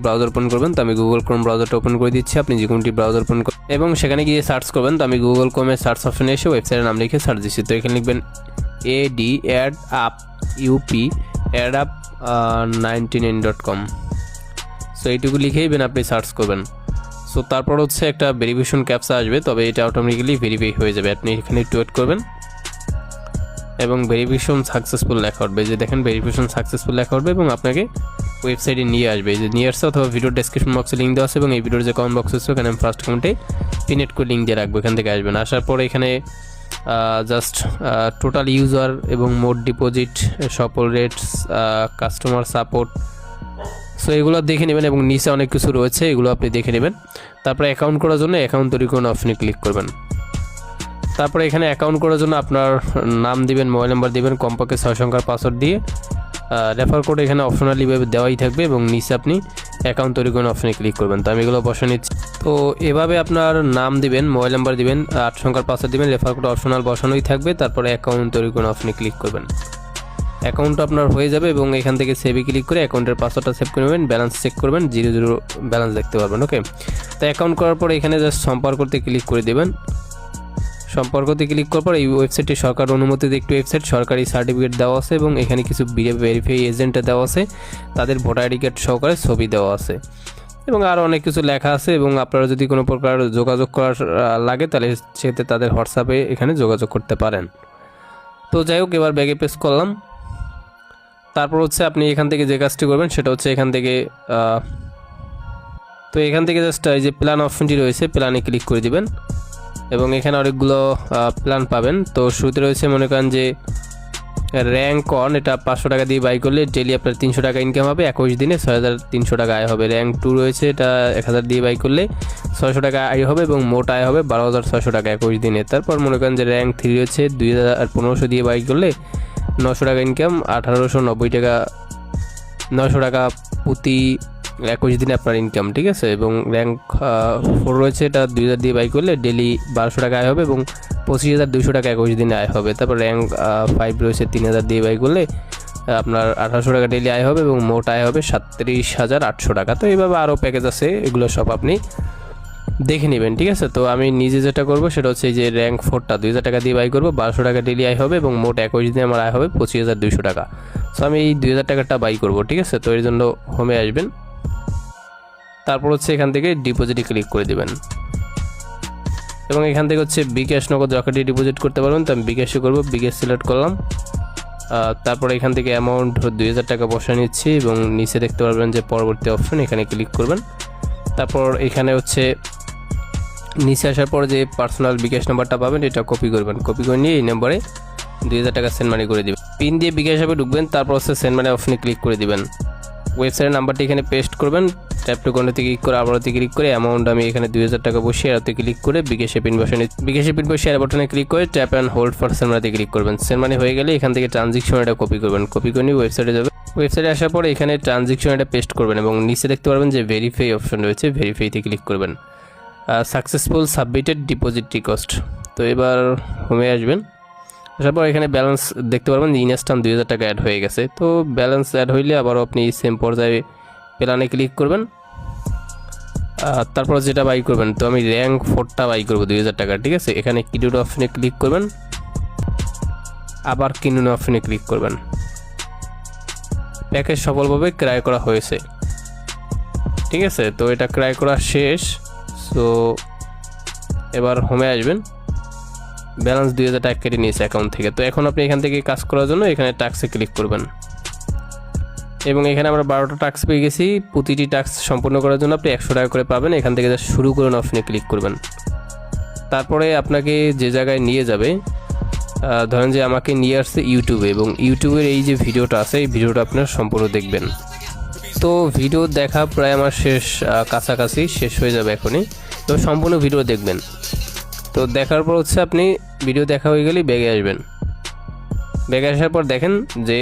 Browser open করবেন, তো আমি গুগল ক্রোম ব্রাউজারটা ওপেন করে দিচ্ছি। আপনি যে কোনটি ব্রাউজার ওপেন করবেন এবং সেখানে গিয়ে সার্চ করবেন। তো আমি গুগল ক্রোমে সার্চ অপশনে এসে ওয়েবসাইটের নাম লিখে সার্চ দিচ্ছি। তো এখানে লিখবেন adup99.com। সো এইটুকু লিখেই আপনি সার্চ করবেন। সো তারপর হচ্ছে একটা ভেরিফিকেশন ক্যাপচা আসবে, তবে এটা অটোমেটিক্যালি ভেরিফাই হয়ে যাবে। আপনি এখানে একটু ওয়েট করবেন এবং ভেরিফিকেশন সাকসেসফুল লেখা উঠবে, যে দেখেন ভেরিফিকেশন সাকসেসফুল লেখা উঠবে এবং আপনাকে ওয়েবসাইটে নিয়ে আসবে। যে নিয়ে আসছে অথবা ভিডিওর ডেসক্রিপশন বক্সে লিঙ্ক দেওয়া আছে এবং এই ভিডিওর যে কমেন্ট বক্স আছে ওখানে আমি ফার্স্ট কমেন্টে পিনেট করে লিঙ্ক দিয়ে রাখবো, এখান থেকে আসবেন। আসার পরে এখানে জাস্ট টোটাল ইউজার এবং মোড ডিপোজিট, সফল রেটস, কাস্টমার সাপোর্ট, সো এগুলো দেখে নেবেন এবং নিচে অনেক কিছু রয়েছে, এগুলো আপনি দেখে নেবেন। তারপরে অ্যাকাউন্ট করার জন্য অ্যাকাউন্ট তৈরি করুন অপশনে ক্লিক করবেন। তারপরে এখানে অ্যাকাউন্ট করার জন্য আপনার নাম দিবেন, মোবাইল নাম্বার দিবেন, কমপক্ষে 6 সংখ্যার পাসওয়ার্ড দিয়ে রেফার কোড এখানে অপশনালি দেওয়াই থাকবে এবং নিচে আপনি অ্যাকাউন্ট তৈরি করুন অপশনে ক্লিক করবেন। তো আমি এগুলো বসে নিচ্ছি। তো এভাবে আপনার নাম দিবেন, মোবাইল নাম্বার দিবেন, 8 সংখ্যার পাসওয়ার্ড দিবেন, রেফার কোড অপশনাল বসানোই থাকবে। তারপরে অ্যাকাউন্ট তৈরি করুন অপশনে ক্লিক করবেন। অ্যাকাউন্ট আপনার হয়ে যাবে এবং এখান থেকে সেভে ক্লিক করে অ্যাকাউন্টের পাসওয়ার্ডটা সেভ করে নেবেন, ব্যালেন্স চেক করবেন, 0 ব্যালেন্স দেখতে পারবেন। ওকে, তো অ্যাকাউন্ট করার পর এখানে জাস্ট সম্পর্কতে ক্লিক করে দেবেন। সম্পর্কতে ক্লিক করার পর এই ওয়েবসাইটটি সরকার অনুমোদিত একটি ওয়েবসাইট, সরকারি সার্টিফিকেট দেওয়া আছে এবং এখানে কিছু ভেরিফাই এজেন্টে দেওয়া আছে, তাদের ভোটার আইডি কার্ড সহকারে ছবি দেওয়া আছে এবং আরও অনেক কিছু লেখা আছে। এবং আপনারা যদি কোনো প্রকার যোগাযোগ করার লাগে তাহলে সেক্ষেত্রে তাদের হোয়াটসঅ্যাপে এখানে যোগাযোগ করতে পারেন। তো যাই হোক, এবার ব্যাগে পেস্ট করলাম। তারপর হচ্ছে আপনি এখান থেকে যে কাজটি করবেন সেটা হচ্ছে এখান থেকে জাস্ট এই যে প্ল্যান অপশনটি রয়েছে, প্ল্যানে ক্লিক করে দিবেন এবং এখানে অনেকগুলো প্ল্যান পাবেন। তো শুরুতে রয়েছে মনে করেন যে র্যাঙ্ক অন, এটা 500 টাকা দিয়ে বাই করলে ডেলি আপনার 300 টাকা ইনকাম হবে, 21 দিনে 6300 টাকা আয় হবে। র্যাঙ্ক 2 রয়েছে, এটা 1000 দিয়ে বাই করলে 600 টাকা আয় হবে এবং মোট আয় হবে 12600 টাকা 21 দিনে। তারপর মনে করেন যে র্যাঙ্ক 3 রয়েছে, 1500 দিয়ে বাই করলে 900 টাকা ইনকাম, 1890 টাকা, 900 টাকা প্রতি 21 দিনে আপনার ইনকাম, ঠিক আছে। এবং র্যাঙ্ক 4 রয়েছে, এটা 2000 দিয়ে বাই করলে ডেলি 1200 টাকা আয় হবে এবং 25200 টাকা 21 দিনে আয় হবে। তারপর র্যাঙ্ক 5 রয়েছে, 3000 দিয়ে বাই করলে আপনার 1800 টাকা ডেলি আয় হবে এবং মোট আয় হবে 37800 টাকা। তো এইভাবে আরও প্যাকেজ আছে, এগুলো সব আপনি দেখে নেবেন, ঠিক আছে। তো আমি নিজে যেটা করবো সেটা হচ্ছে এই যে র্যাঙ্ক 4টা 2000 টাকা দিয়ে বাই করবো, 1200 টাকা ডেলি আয় হবে এবং মোট 21 দিনে আমার আয় হবে 25200 টাকা। সো আমি এই 2000 টাকাটা বাই করবো, ঠিক আছে। তো এর জন্য হোমে আসবেন, তারপর হচ্ছে এখান থেকে ডিপোজিটে ক্লিক করে দেবেন এবং এখান থেকে হচ্ছে বিকাশ, নগদ, রকেটে ডিপোজিট করতে পারবেন। তো আমি বিকাশে করবো, বিকাশ সিলেক্ট করলাম। তারপরে এখান থেকে অ্যামাউন্ট 2000 টাকা বসে নিচ্ছি এবং নিচে দেখতে পারবেন যে পরবর্তী অপশন, এখানে ক্লিক করবেন। তারপর এখানে হচ্ছে নিচে আসার পর যে পার্সোনাল বিকাশ নাম্বারটা পাবেন এটা কপি করবেন, কপি করে নিয়ে এই নম্বরে 2000 টাকা সেন্ড মানি করে দিবেন। পিন দিয়ে বিকাশ অ্যাপে ঢুকবেন, তারপর হচ্ছে সেন্ড মানি অপশনে ক্লিক করে দিবেন। ওয়েবসাইটের নাম্বারটি এখানে পেস্ট করবেন, ট্যাপ টু কন্টিনিউতে ক্লিক করে আবারও ক্লিক করে অ্যামাউন্ট আমি এখানে 2000 টাকা বসিয়ে আরতে ক্লিক করে বিকাশে পিন বসানো, বিকাশে পিন বসিয়ে বাটনে ক্লিক করে tap and hold for send মানিতে ক্লিক করবেন। সেন্ড মানি হয়ে গেলে এখান থেকে ট্রানজ্যাকশন এটা কপি করবেন, কপি করে নিয়ে ওয়েবসাইটে যাবেন। ওয়েবসাইটে আসার পরে এখানে ট্রানজ্যাকশন এটা পেস্ট করবেন এবং নিচে দেখতে পারবেন যে ভেরিফাই অপশন রয়েছে, ভেরিফাইতে ক্লিক করবেন। Successful submitted deposit request. তো এবার হোমে আসবেন, আসার পর এখানে ব্যালেন্স দেখতে পারবেন যে ইনস্ট্যান্ট 2000 টাকা অ্যাড হয়ে গেছে। তো ব্যালেন্স অ্যাড হইলে আবারও আপনি সেম পর্যায়ে প্ল্যানে ক্লিক করবেন। তারপর যেটা বাই করবেন, তো আমি র্যাঙ্ক 4টা বাই করবো 2000 টাকা, ঠিক আছে। এখানে কিনুন অপশনে ক্লিক করবেন, আবার কিনুন অপশনে ক্লিক করবেন। প্যাকেজ সফলভাবে ক্রয় করা হয়েছে, ঠিক আছে। তো এটা ক্রয় করা শেষ। সো এবার হোমে আসবেন, ব্যালেন্স 2000 টাকা কেটে নিয়েছে অ্যাকাউন্ট থেকে। তো এখন আপনি এখান থেকে কাজ করার জন্য এখানে টাস্কে ক্লিক করবেন এবং এখানে আমরা 12টা টাস্ক পেয়ে গেছি। প্রতিটি টাস্ক সম্পূর্ণ করার জন্য আপনি 100 টাকা করে পাবেন। এখান থেকে জাস্ট শুরু করুন অপশনে ক্লিক করবেন। তারপরে আপনাকে যে জায়গায় নিয়ে যাবে, ধরেন যে আমাকে নিয়ে আসছে ইউটিউবে এবং ইউটিউবের এই যে ভিডিওটা আছে এই ভিডিওটা আপনার সম্পূর্ণ দেখবেন। তো ভিডিও দেখা প্রায় আমার কাছাকাছি শেষ হয়ে যাবে এখনই। তো সম্পূর্ণ ভিডিও দেখবেন। তো দেখার পর হচ্ছে আপনি ভিডিও দেখা হয়ে গেলেই ব্যাগে আসবেন। ব্যাগে আসার পর দেখেন যে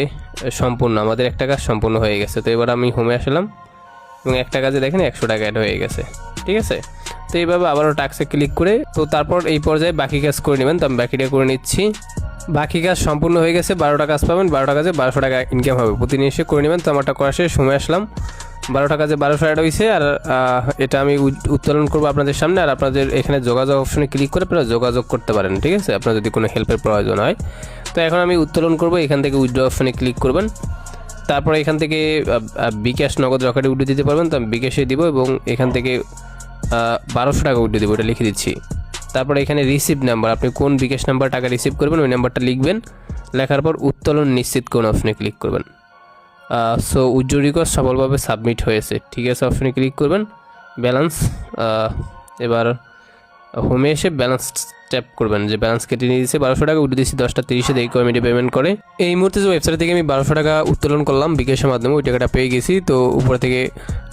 সম্পূর্ণ আমাদের একটা কাজ সম্পূর্ণ হয়ে গেছে। তো এবার আমি হোমে আসলাম এবং একটা কাজে দেখেন 100 টাকা অ্যাড হয়ে গেছে, ঠিক আছে। তো এইভাবে আবারও টাস্কে ক্লিক করে তো তারপর এই পর্যায়ে বাকি কাজ করে নেবেন। তো আমি বাকিটা করে নিচ্ছি। বাকি কাজ সম্পূর্ণ হয়ে গেছে, 12টা কাজ পাবেন, 12টা কাজে 1200 টাকা ইনকাম হবে প্রতিদিন, এসে করে নেবেন। তো আমারটা করা শেষ, সময় আসলাম। 12 টাকা যে 1200 অ্যাড হয়েছে। আর এটা আমি উত্তোলন করবো আপনাদের সামনে। আর আপনাদের এখানে যোগাযোগ অপশনে ক্লিক করে আপনারা যোগাযোগ করতে পারেন, ঠিক আছে, আপনার যদি কোনো হেল্পের প্রয়োজন হয়। তো এখন আমি উত্তোলন করবো, এখান থেকে উইথড্র অপশনে ক্লিক করবেন। তারপরে এখান থেকে বিকাশ, নগদ, রকেটে উইথড্র দিতে পারবেন, তো আমি বিকাশে দিব এবং এখান থেকে 1200 টাকা উইথড্র দেবো, এটা লিখে দিচ্ছি। তারপরে এখানে রিসিভ নাম্বার, আপনি কোন বিকাশ নাম্বার টাকা রিসিভ করবেন ওই নাম্বারটা লিখবেন। লেখার পর উত্তোলন নিশ্চিত কোন অপশনে ক্লিক করবেন। সো উইথড্র রিকোয়েস্ট সফলভাবে সাবমিট হয়েছে, ঠিক আছে, অপশনে ক্লিক করবেন। ব্যালেন্স, এবার হোমে এসে ব্যালেন্স ট্যাপ করবেন, যে ব্যালেন্স কেটে নিয়ে দিয়েছে 1200 টাকা, উঠে দিয়েছি 10:30 দেখি কমিটি পেমেন্ট করে। এই মুহূর্তে যে ওয়েবসাইট থেকে আমি 1200 টাকা উত্তোলন করলাম বিকাশের মাধ্যমে, ওই টাকাটা পেয়ে গেছি। তো উপর থেকে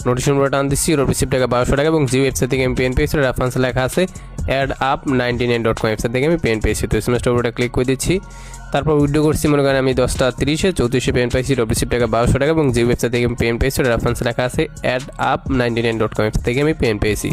নোটিফিকেশন পুরো টান দিচ্ছি, রিসিভ টাকা 1200 টাকা, এবং যে ওয়েবসাইট থেকে আমি পেমেন্ট পেয়েছি রেফারেন্স লেখা আছে addup99.com ওয়েবসাইট থেকে আমি পেমেন্ট পেয়েছি। তো এসএমএসটার উপরে ক্লিক করে দিচ্ছি। তারপর উইথড্র করছি, মনে করেন আমি 10:30 34 পেমেন্ট পাইছি, রিসিভ টাকা 1200 টাকা, এবং যে ওয়েবসাইট থেকে আমি পেমেন্ট পেয়েছি রেফারেন্স লেখা আছে addup99.com ওয়েবসাইট থেকে আমি পেমেন্ট পেয়েছি।